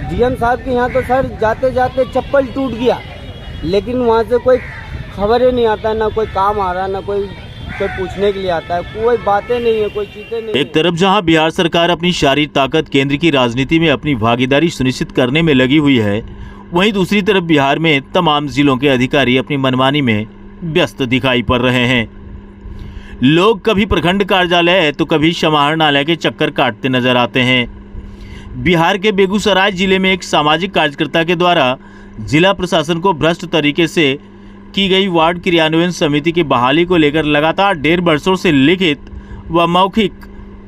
DM साहब के यहाँ तो सर जाते जाते चप्पल टूट गया, लेकिन वहाँ से कोई खबर ही नहीं आता, ना कोई काम आ रहा, ना कोई पूछने के लिए आता है, कोई बातें नहीं है, कोई चीजें नहीं। एक तरफ जहां बिहार सरकार अपनी शारीरिक ताकत केंद्र की राजनीति में अपनी भागीदारी सुनिश्चित करने में लगी हुई है, वहीं दूसरी तरफ बिहार में तमाम जिलों के अधिकारी अपनी मनमानी में व्यस्त दिखाई पड़ रहे हैं। लोग कभी प्रखंड कार्यालय तो कभी समाहरणालय के चक्कर काटते नजर आते हैं। बिहार के बेगूसराय जिले में एक सामाजिक कार्यकर्ता के द्वारा जिला प्रशासन को भ्रष्ट तरीके से की गई वार्ड क्रियान्वयन समिति की बहाली को लेकर लगातार 1.5 वर्षों से लिखित व मौखिक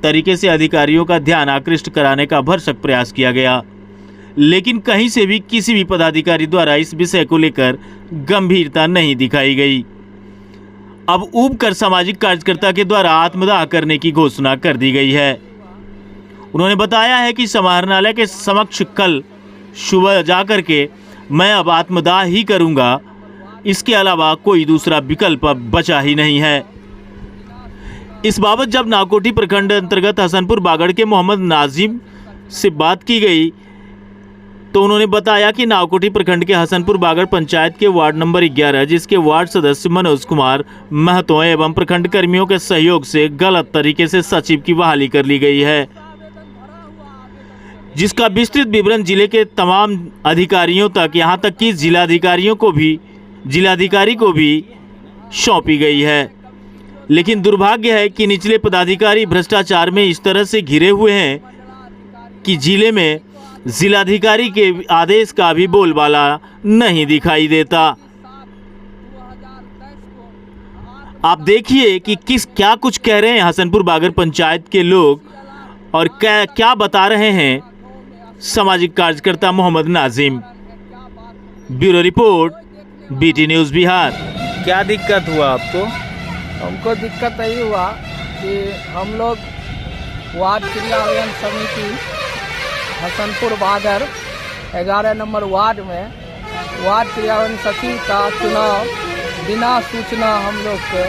तरीके से अधिकारियों का ध्यान आकृष्ट कराने का भरसक प्रयास किया गया, लेकिन कहीं से भी किसी भी पदाधिकारी द्वारा इस विषय को लेकर गंभीरता नहीं दिखाई गई। अब ऊब कर सामाजिक कार्यकर्ता के द्वारा आत्मदाह करने की घोषणा कर दी गई है। उन्होंने बताया है कि समाहरणालय के समक्ष कल सुबह जाकर के मैं अब आत्मदाह ही करूंगा, इसके अलावा कोई दूसरा विकल्प अब बचा ही नहीं है। इस बाबत जब नावकोठी प्रखंड अंतर्गत हसनपुर बागड़ के मोहम्मद नाजिम से बात की गई तो उन्होंने बताया कि नावकोठी प्रखंड के हसनपुर बागड़ पंचायत के वार्ड नंबर 11, जिसके वार्ड सदस्य मनोज कुमार महतो एवं प्रखंड कर्मियों के सहयोग से गलत तरीके से सचिव की बहाली कर ली गई है, जिसका विस्तृत विवरण जिले के तमाम अधिकारियों तक, यहां तक कि जिलाधिकारी को भी सौंपी गई है। लेकिन दुर्भाग्य है कि निचले पदाधिकारी भ्रष्टाचार में इस तरह से घिरे हुए हैं कि जिले में जिलाधिकारी के आदेश का भी बोलबाला नहीं दिखाई देता। आप देखिए कि क्या कुछ कह रहे हैं हसनपुर बागड़ पंचायत के लोग और क्या बता रहे हैं सामाजिक कार्यकर्ता Mohammad Nazim. Bureau report, BT news Bihar. क्या दिक्कत हुआ आपको? हमको दिक्कत यही हुआ कि हम लोग वार्ड क्रियान्वयन समिति हसनपुर बागड़ 11 नंबर वार्ड में वार्ड क्रियान्वयन सचिव का चुनाव बिना सूचना, हम लोग के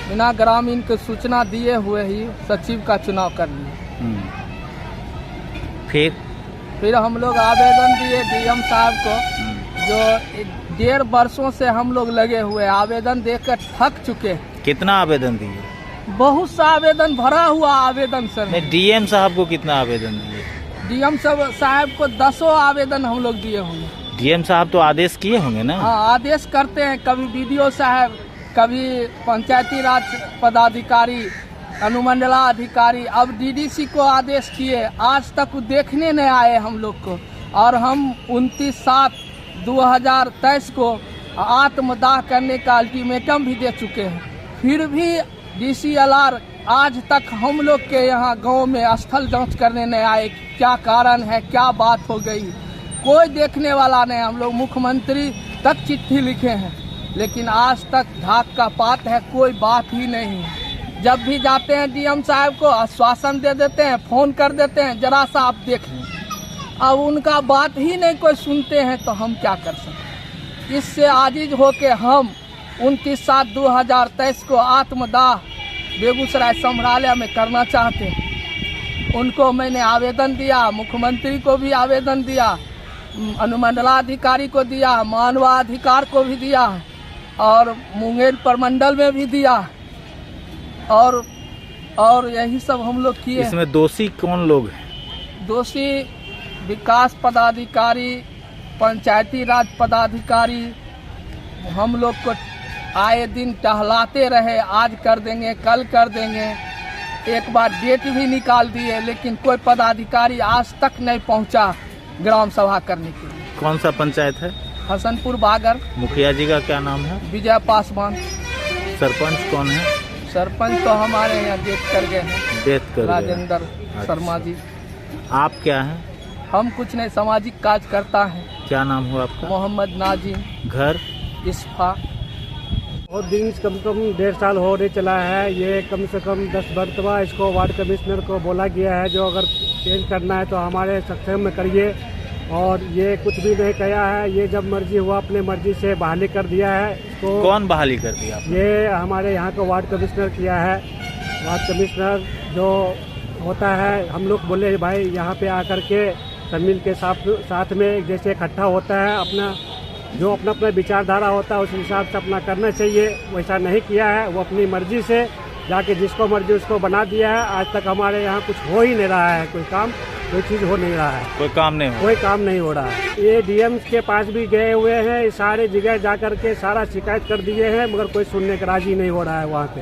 बिना ग्रामीण को सूचना दिए हुए ही सचिव का चुनाव कर लिए। फिर हम लोग आवेदन दिए डीएम साहब को, जो 1.5 वर्षों से हम लोग लगे हुए आवेदन देकर थक चुके। कितना आवेदन दिए? बहुत सा आवेदन भरा हुआ आवेदन सर। डीएम साहब को कितना आवेदन दिए? डीएम साहब को 10 आवेदन हम लोग दिए होंगे। डीएम साहब तो आदेश किए होंगे ना? हाँ, आदेश करते हैं, कभी बीडीओ साहब, कभी पंचायती राज पदाधिकारी, अनुमंडला अधिकारी, अब डीडीसी को आदेश किए, आज तक वो देखने नहीं आए हम लोग को। और हम 29/7/2023 को आत्मदाह करने का अल्टीमेटम भी दे चुके हैं, फिर भी DCLR आज तक हम लोग के यहाँ गांव में स्थल जांच करने नहीं आए। क्या कारण है, क्या बात हो गई, कोई देखने वाला नहीं। हम लोग मुख्यमंत्री तक चिट्ठी लिखे हैं, लेकिन आज तक ढाक का पात है, कोई बात ही नहीं है। जब भी जाते हैं डीएम साहब को आश्वासन दे देते हैं, फोन कर देते हैं, जरा सा आप देख लें। अब उनका बात ही नहीं कोई सुनते हैं तो हम क्या कर सकते। इससे आजिज होके हम 29/7/2023 को आत्मदाह बेगूसराय संग्रहालय में करना चाहते हैं। उनको मैंने आवेदन दिया, मुख्यमंत्री को भी आवेदन दिया, अनुमंडलाधिकारी को दिया, मानवाधिकार को भी दिया और मुंगेर प्रमंडल में भी दिया, और यही सब हम लोग किए। इसमें दोषी कौन लोग हैं? दोषी विकास पदाधिकारी, पंचायती राज पदाधिकारी हम लोग को आए दिन टहलाते रहे, आज कर देंगे, कल कर देंगे, एक बार डेट भी निकाल दिए, लेकिन कोई पदाधिकारी आज तक नहीं पहुंचा ग्राम सभा करने के लिए। कौन सा पंचायत है? हसनपुर बागड़। मुखिया जी का क्या नाम है? विजय पासवान। सरपंच कौन है? सरपंच तो हमारे यहाँ डेथ कर गए हैं, राजेंद्र शर्मा जी। आप क्या हैं? हम कुछ नहीं, सामाजिक कार्य करता है। क्या नाम हुआ आपका? मोहम्मद नाजिम। घर? इस्फा। बहुत दिन से कम से कम 1.5 साल होने चला है। ये कम से कम 10 मरतबा इसको वार्ड कमिश्नर को बोला गया है, जो अगर चेंज करना है तो हमारे सक्षम में करिए, और ये कुछ भी नहीं किया है। ये जब मर्जी हुआ अपने मर्जी से बहाली कर दिया है इसको। कौन बहाली कर दिया? ये हमारे यहाँ का वार्ड कमिश्नर किया है। वार्ड कमिश्नर जो होता है, हम लोग बोले भाई यहाँ पे आकर के सब मिल के साथ में जैसे इकट्ठा होता है, अपना जो अपना अपना विचारधारा होता है उस हिसाब से अपना करना चाहिए। वैसा नहीं किया है, वो अपनी मर्जी से जाके जिसको मर्जी उसको बना दिया है। आज तक हमारे यहाँ कुछ हो ही नहीं रहा है, कोई काम कोई चीज़ हो नहीं रहा है, कोई काम नहीं हो। कोई काम नहीं हो रहा है। ये डीएम के पास भी गए हुए हैं, सारे जगह जा करके सारा शिकायत कर दिए हैं, मगर कोई सुनने का राजी नहीं हो रहा है। वहाँ पे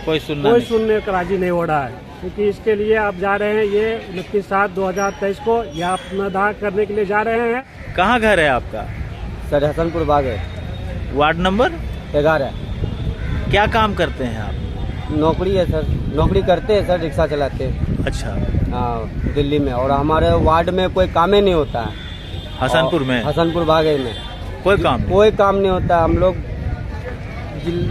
कोई सुनना कोई नहीं। सुनने का राजी नहीं हो रहा है, क्योंकि इसके लिए आप जा रहे हैं ये 29/7/2023 को ये आप मतदान करने के लिए जा रहे हैं। कहाँ घर है आपका? सर हसनपुर बाग है, वार्ड नंबर 11। क्या काम करते हैं आप? नौकरी है सर, नौकरी करते हैं सर, रिक्शा चलाते हैं। अच्छा, हाँ, दिल्ली में। और हमारे वार्ड में कोई काम ही नहीं होता है। हसनपुर में हसनपुर बाग में कोई काम नहीं। कोई काम नहीं होता। हम लोग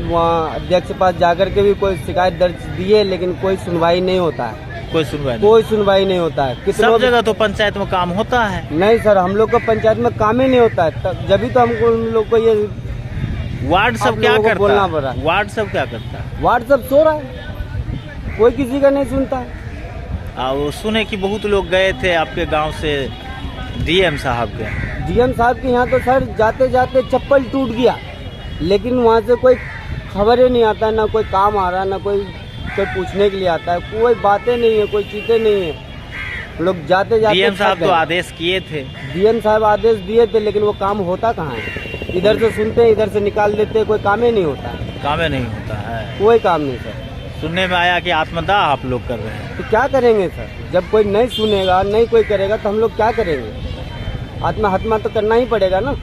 वहाँ अध्यक्ष के पास जाकर के भी कोई शिकायत दर्ज दिए, लेकिन कोई सुनवाई नहीं होता है। कोई सुनवाई नहीं। कोई सुनवाई नहीं होता है। सब जगह तो पंचायत में काम होता है। नहीं सर, हम लोग को पंचायत में काम ही नहीं होता है, जब तो हमको हम लोग को ये वार्ड सब आप क्या लोगों को करता बोलना है? पड़ रहा है। वार्ड सब क्या करता है? वार्ड सब सो रहा है, कोई किसी का नहीं सुनता है। वो सुने कि बहुत लोग गए थे आपके गांव से डीएम साहब के। डीएम साहब के यहाँ तो सर जाते जाते चप्पल टूट गया, लेकिन वहाँ से कोई खबर ही नहीं आता, ना कोई काम आ रहा, ना कोई पूछने के लिए आता है। कोई बातें नहीं है, कोई चीजें नहीं है। लोग जाते जाते डीएम साहब तो आदेश किए थे। डीएम साहब आदेश दिए थे, लेकिन वो काम होता कहाँ है? इधर से सुनते हैं, इधर से निकाल देते हैं, कोई काम ही नहीं होता है। काम ही नहीं होता है। कोई काम नहीं सर। सुनने में आया कि आत्मदाह आप लोग कर रहे हैं। तो क्या करेंगे सर, जब कोई नहीं सुनेगा, नहीं कोई करेगा, तो हम लोग क्या करेंगे? आत्महत्या तो करना ही पड़ेगा ना।